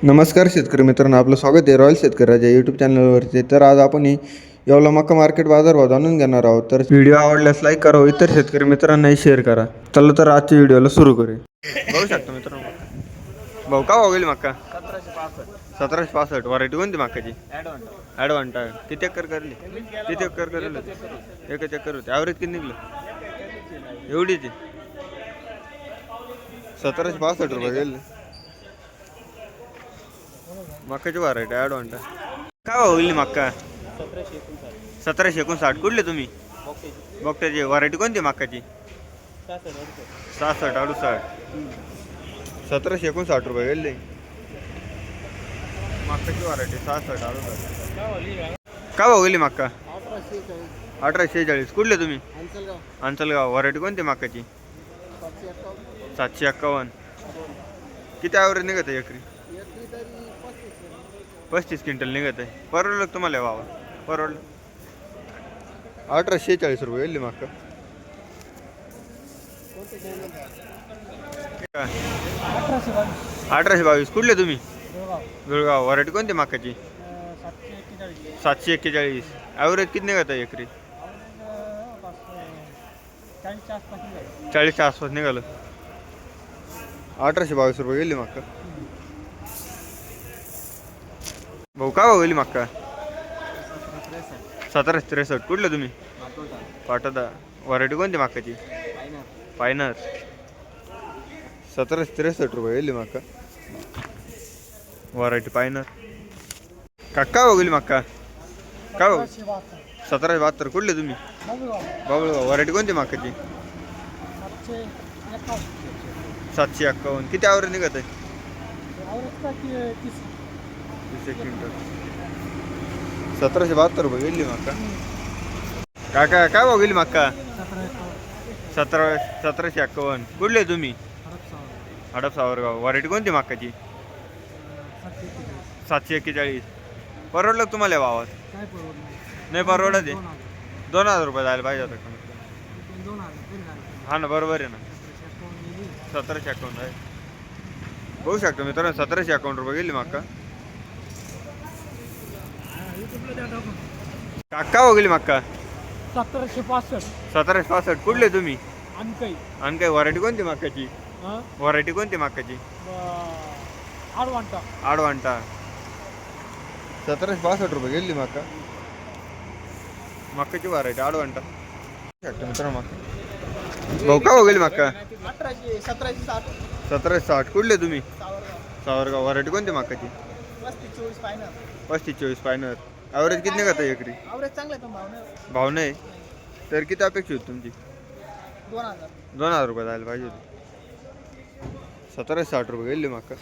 नमस्कार शेतकरी मित्रांनो, आपलं स्वागत आहे रॉयल शेतकरी राजा यूट्यूब चॅनलवरती. तर आज आपण येवला मका मार्केट बाजारभाव जाणून घेणार आहोत. तर व्हिडिओ आवडल्यास लाईक करा, इतर शेतकरी मित्रांनाही शेअर करा. चला तर आजच्या व्हिडिओला सुरू करूया. बघू शकता मित्रांनो, भाऊ का होईल मक्का 1765. व्हरायटी कोणती मक्काची? ॲडवांटा. किती एकर करली? किती एकर करेल? एकच एकर होते. ॲव्हरेज किती निघलं? एवढीच 1765 रुपये गेले मक्काची व्हरायटी ॲडवांटा. काय होईल मक्का? 1759. कुठले तुम्ही? बघताची व्हरायटी कोणती मक्काची? 66 68. 1759 रुपये गेले मक्काची व्हरायटी. 66 68. काय भाव गेली मक्का? 1846. कुठले तुम्ही? अंचलगाव. व्हरायटी कोणती मक्काची? 751. किती ॲव्हरेज निघत आहे एकरी? 35 क्विंटल निघत आहे. परवडलं तुम्हाला वावा? परवडलं. 1846 रुपये गेली मक्का. 1822. कुठले तुम्ही? गुळगाव. व्हरायटी कोणती मक्काची? 741. ॲव्हरेज किती निघत आहे एकरी? 40च्या आसपास निघालं. 1822 रुपये गेली मक्का. भाऊ का भाऊ गेली मक्का? 1763. कुठले तुम्ही? पाटोदा. व्हरायटी कोणती मक्काची? फायनर. 1763 रुपये गेली मक्का. व्हरायटी फायनर. का भाऊ गेली मक्का? का भाऊ? 1772. कुठले तुम्ही? बाबुळगाव. व्हरायटी कोणती मक्काची? 751. किती ॲव्हरेज निघत आहे? 30 क्विंटल. 1772 रुपये गेली मक्का. काका काय भाव गेली मक्का? 1751. कुठले तुम्ही? हडपसावरगाव. व्हरायटी कोणती मक्काची? 741. परवडलं तुम्हाला भावात? नाही परवडत आहे. 2000 रुपये जायला पाहिजे होतं. हा ना, बरोबर आहे ना. 1751 आहे. बघू शकतो मित्रांनो, 1751 रुपये गेली मक्का. काका हो गेली मक्का. 1765. 1765. कुठले तुम्ही? आणखी व्हरायटी कोणती मक्काची? व्हरायटी कोणती मक्काची? आडवांटा. 1765 रुपये गेली मक्का. मक्काची व्हरायटी आडवांटा. मित्रांनो भाऊ का हो गेली मक्का? 1760. कुठले तुम्ही? सावरगाव. व्हरायटी कोणती मक्काची? 35-24 फायनल. ॲव्हरेज किती निघत आहे एकरी? भाव नाही. तर किती अपेक्षा होती तुमची? 2000 रुपये जायला पाहिजे होती. 1760 रुपये गेली मक्का.